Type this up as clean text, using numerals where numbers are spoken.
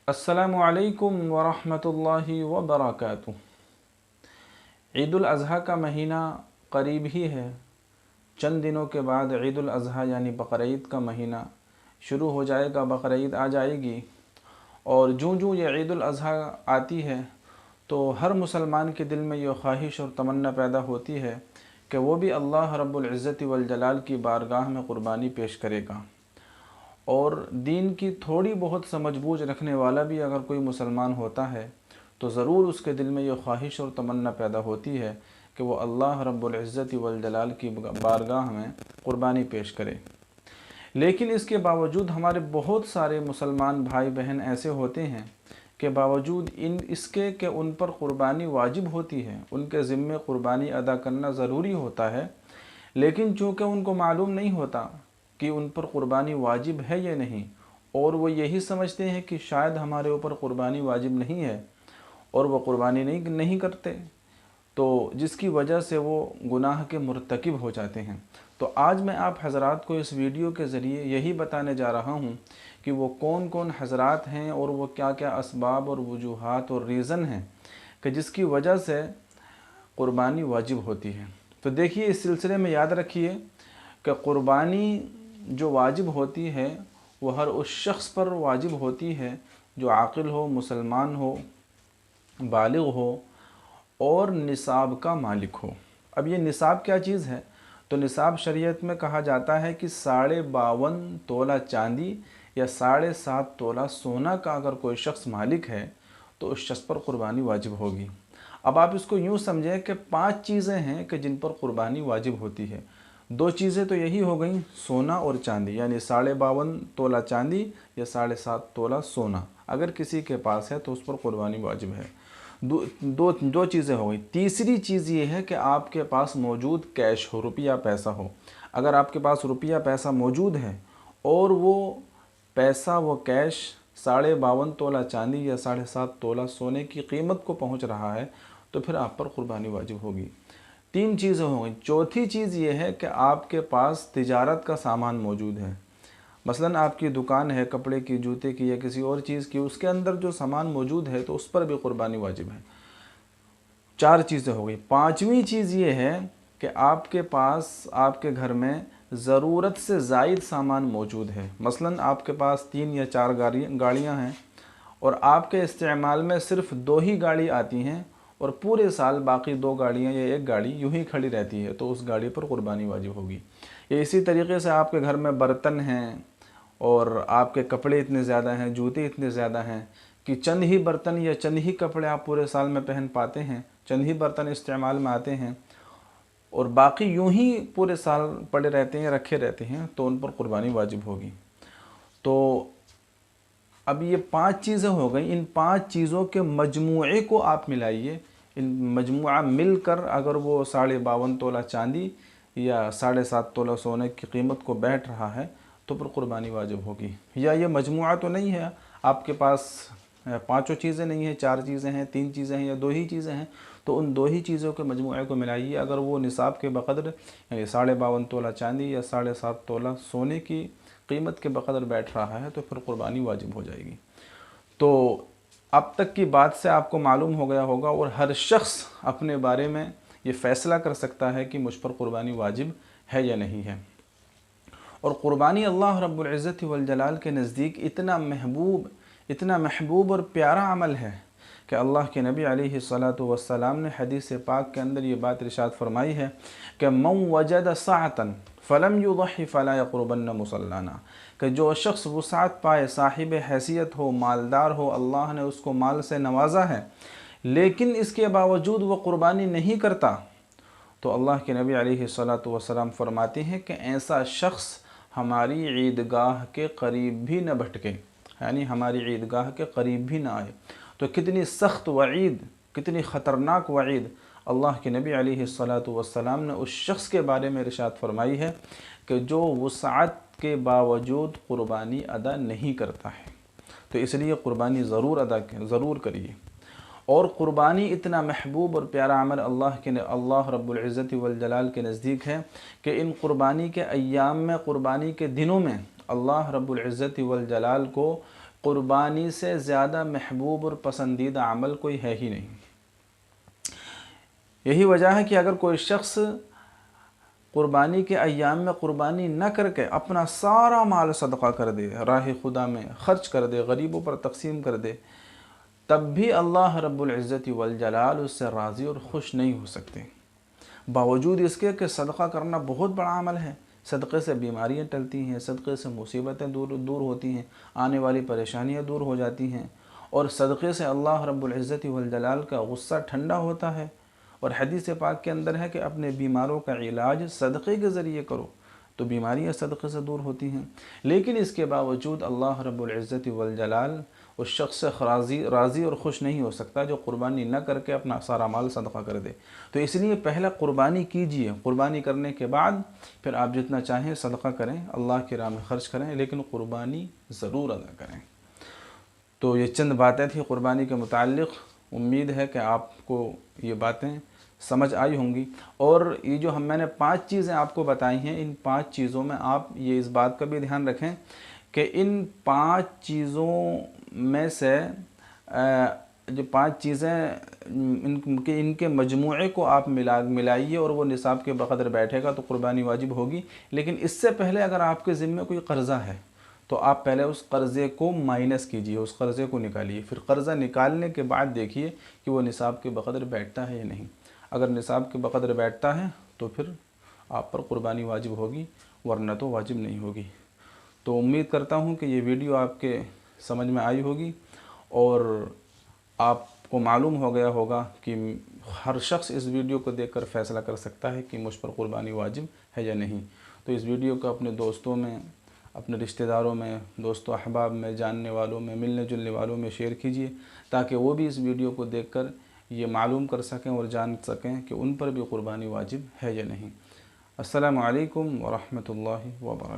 अस्सलामु अलैकुम वरहमतुल्लाहि वबरकातुहू। ईद उल अज़हा का महीना करीब ही है। चंद दिनों के बाद ईद उल अज़हा यानी बकरीद का महीना शुरू हो जाएगा, बकरीद आ जाएगी। और जूँ जूँ ये ईद उल अज़हा आती है तो हर मुसलमान के दिल में ये ख्वाहिश और तमन्ना पैदा होती है कि वो भी अल्लाह रब्बुल इज़्ज़ति वल जलाल की बारगाह में क़ुरबानी पेश करेगा। और दीन की थोड़ी बहुत समझबूझ रखने वाला भी अगर कोई मुसलमान होता है तो ज़रूर उसके दिल में ये ख्वाहिश और तमन्ना पैदा होती है कि वो अल्लाह रब्बुल इज़्ज़ति वल जलाल की बारगाह में क़ुरबानी पेश करे। लेकिन इसके बावजूद हमारे बहुत सारे मुसलमान भाई बहन ऐसे होते हैं कि बावजूद इसके कि उन पर क़ुरबानी वाजिब होती है, उनके ज़िम्मे क़ुरबानी अदा करना ज़रूरी होता है, लेकिन चूँकि उनको मालूम नहीं होता कि उन पर क़ुरबानी वाजिब है या नहीं, और वो यही समझते हैं कि शायद हमारे ऊपर क़ुरबानी वाजिब नहीं है और वो क़ुरबानी नहीं करते, तो जिसकी वजह से वो गुनाह के मुर्तकिब हो जाते हैं। तो आज मैं आप हज़रात को इस वीडियो के ज़रिए यही बताने जा रहा हूँ कि वो कौन कौन हज़रात हैं और वो क्या क्या असबाब और वजूहात और रीज़न हैं कि जिसकी वजह से क़ुरबानी वाजिब होती है। तो देखिए, इस सिलसिले में याद रखिए कि क़ुरबानी जो वाजिब होती है वो हर उस शख्स पर वाजिब होती है जो आक़िल हो, मुसलमान हो, बालिग़ हो और निसाब का मालिक हो। अब ये निसाब क्या चीज़ है? तो निसाब शरीयत में कहा जाता है कि 52.5 तोला चांदी या 7.5 तोला सोना का अगर कोई शख्स मालिक है तो उस शख्स पर क़ुरबानी वाजिब होगी। अब आप इसको यूँ समझें कि 5 चीज़ें हैं कि जिन पर क़ुरबानी वाजिब होती है। 2 चीज़ें तो यही हो गई, सोना और चांदी, यानी 52.5 तोला चांदी या 7.5 तोला सोना अगर किसी के पास है तो उस पर क़ुरबानी वाजिब है। दो चीज़ें हो गई। तीसरी चीज़ ये है कि आपके पास मौजूद कैश हो, रुपया पैसा हो। अगर आपके पास रुपया पैसा मौजूद है और वो पैसा, वो कैश 52.5 तोला चांदी या 7.5 तोला सोने की कीमत को पहुंच रहा है तो फिर आप पर क़ुरबानी वाजिब होगी। 3 चीज़ें हो गई। चौथी चीज़ ये है कि आपके पास तिजारत का सामान मौजूद है। मसलन आपकी दुकान है कपड़े की, जूते की या किसी और चीज़ की, उसके अंदर जो सामान मौजूद है तो उस पर भी क़ुरबानी वाजिब है। 4 चीज़ें हो गई। 5वीं चीज़ ये है कि आपके पास, आपके घर में ज़रूरत से ज़ायद सामान मौजूद है। मसलन आपके पास 3 या 4 गाड़ियाँ हैं और आपके इस्तेमाल में सिर्फ़ 2 ही गाड़ी आती हैं और पूरे साल बाकी 2 गाड़ियाँ या 1 गाड़ी यूँ ही खड़ी रहती है तो उस गाड़ी पर क़ुरबानी वाजिब होगी। या इसी तरीके से आपके घर में बर्तन हैं और आपके कपड़े इतने ज़्यादा हैं, जूते इतने ज़्यादा हैं कि चंद ही बर्तन या चंद ही कपड़े आप पूरे साल में पहन पाते हैं, चंद ही बर्तन इस्तेमाल में आते हैं और बाकी यूं ही पूरे साल पड़े रहते हैं, रखे रहते हैं, तो उन पर क़ुरबानी वाजिब होगी। तो अब ये 5 चीज़ें हो गई। इन 5 चीज़ों के मजमूए को आप मिलाइए। इन मजमुआ मिलकर अगर वो 52.5 तोला चांदी या 7.5 तोला सोने की कीमत को बैठ रहा है तो फिर क़ुरबानी वाजिब होगी। या ये मजमुआ तो नहीं है, आपके पास 5 चीज़ें नहीं हैं, 4 चीज़ें हैं, 3 चीज़ें हैं या 2 ही चीज़ें हैं, तो उन 2 ही चीज़ों के मजमुए को मिलाइए। अगर वो निसाब के बक़द्र यानी 52.5 तोला चांदी या 7.5 तोला सोने की कीमत के बक़द्र बैठ रहा है तो फिर क़ुरबानी वाजिब हो जाएगी। तो अब तक की बात से आपको मालूम हो गया होगा और हर शख्स अपने बारे में ये फ़ैसला कर सकता है कि मुझ पर क़ुरबानी वाजिब है या नहीं है। और क़ुरबानी अल्लाह रब्बुल इज़्ज़ति वल जलाल के नज़दीक इतना महबूब और प्यारा अमल है कि अल्लाह के नबी अलैहिस्सलातु वस्सलाम ने हदीस पाक के अंदर ये बात इरशाद फरमाई है कि मन वजद साअतन फ़लम युज़हि फ़ला यक़रबन्न मुसल्लाना, कि जो शख्स वुसाअत पाए, साहिब हैसियत हो, मालदार हो, अल्लाह ने उसको माल से नवाजा है लेकिन इसके बावजूद वो क़ुरबानी नहीं करता, तो अल्लाह के नबी अलैहिस्सलातु वस्सलाम फरमाते हैं कि ऐसा शख्स हमारी ईदगाह के करीब भी न भटके, यानी हमारी ईदगाह के करीब भी ना आए। तो कितनी सख्त वईद, कितनी ख़तरनाक वईद अल्लाह के नबी अलैहिस्सलातु वस्सलाम ने उस शख्स के बारे में इरशाद फरमाई है कि जो वुसाअत के बावजूद क़ुरबानी अदा नहीं करता है। तो इसलिए क़ुरबानी ज़रूर करिए। और क़ुरबानी इतना महबूब और प्यारा अमल अल्लाह रब्बुल इज़्ज़ति वल जलाल के नज़दीक है कि इन क़ुरबानी के अय्याम में, क़ुरबानी के दिनों में अल्लाह रब्बुल इज़्ज़ति वल जलाल को क़ुरबानी से ज़्यादा महबूब और पसंदीदा अमल कोई है ही नहीं। यही वजह है कि अगर कोई शख्स क़ुरबानी के अय्याम में क़ुरबानी न करके अपना सारा माल सदक़ा कर दे, राह खुदा में ख़र्च कर दे, गरीबों पर तकसीम कर दे, तब भी अल्लाह रब्बुल इज़्ज़ति वल जलाल उससे राज़ी और ख़ुश नहीं हो सकते। बावजूद इसके कि सदक़ा करना बहुत बड़ा अमल है। सदक़े से बीमारियाँ टलती हैं, सदक़े से मुसीबतें दूर होती हैं, आने वाली परेशानियाँ दूर हो जाती हैं, और सदक़े से अल्लाह रब्बुल इज़्ज़ति वल जलाल का गुस्सा ठंडा होता है। और हदीस पाक के अंदर है कि अपने बीमारों का इलाज सदक़े के ज़रिए करो, तो बीमारियाँ सदक़े से दूर होती हैं। लेकिन इसके बावजूद अल्लाह रब्बुल इज़्ज़ति वल जलाल उस शख्स से राज़ी और ख़ुश नहीं हो सकता जो क़ुरबानी न करके अपना सारा माल सदक़ा कर दे। तो इसलिए पहले क़ुरबानी कीजिए, क़ुरबानी करने के बाद फिर आप जितना चाहें सदक़ा करें, अल्लाह की राह में ख़र्च करें, लेकिन क़ुरबानी ज़रूर अदा करें। तो ये चंद बातें थी क़ुरबानी के मुताल्लिक़। उम्मीद है कि आपको ये बातें समझ आई होंगी। और ये जो मैंने 5 चीज़ें आपको बताई हैं, इन 5 चीज़ों में आप ये इस बात का भी ध्यान रखें कि इन 5 चीज़ों में से जो 5 चीज़ें इनके मजमूए को आप मिलाइए और वो निसाब के बक़दर बैठेगा तो क़ुरबानी वाजिब होगी। लेकिन इससे पहले अगर आपके ज़िम्मे कोई कर्ज़ा है तो आप पहले उस कर्ज़े को माइनस कीजिए, उस कर्ज़े को निकालिए, फिर कर्ज़ा निकालने के बाद देखिए कि वो निसाब के बक़दर बैठता है या नहीं। अगर निसाब के बक़दर बैठता है तो फिर आप पर क़ुरबानी वाजिब होगी, वरना तो वाजिब नहीं होगी। तो उम्मीद करता हूँ कि ये वीडियो आपके समझ में आई होगी और आपको मालूम हो गया होगा कि हर शख्स इस वीडियो को देखकर फ़ैसला कर सकता है कि मुझ पर क़ुरबानी वाजिब है या नहीं। तो इस वीडियो को अपने दोस्तों में, अपने रिश्तेदारों में, दोस्तों अहबाब में, जानने वालों में, मिलने जुलने वालों में शेयर कीजिए, ताकि वो भी इस वीडियो को देखकर ये मालूम कर सकें और जान सकें कि उन पर भी क़ुरबानी वाजिब है या नहीं। अस्सलामु अलैकुम व रहमतुल्लाहि व बरकातहू।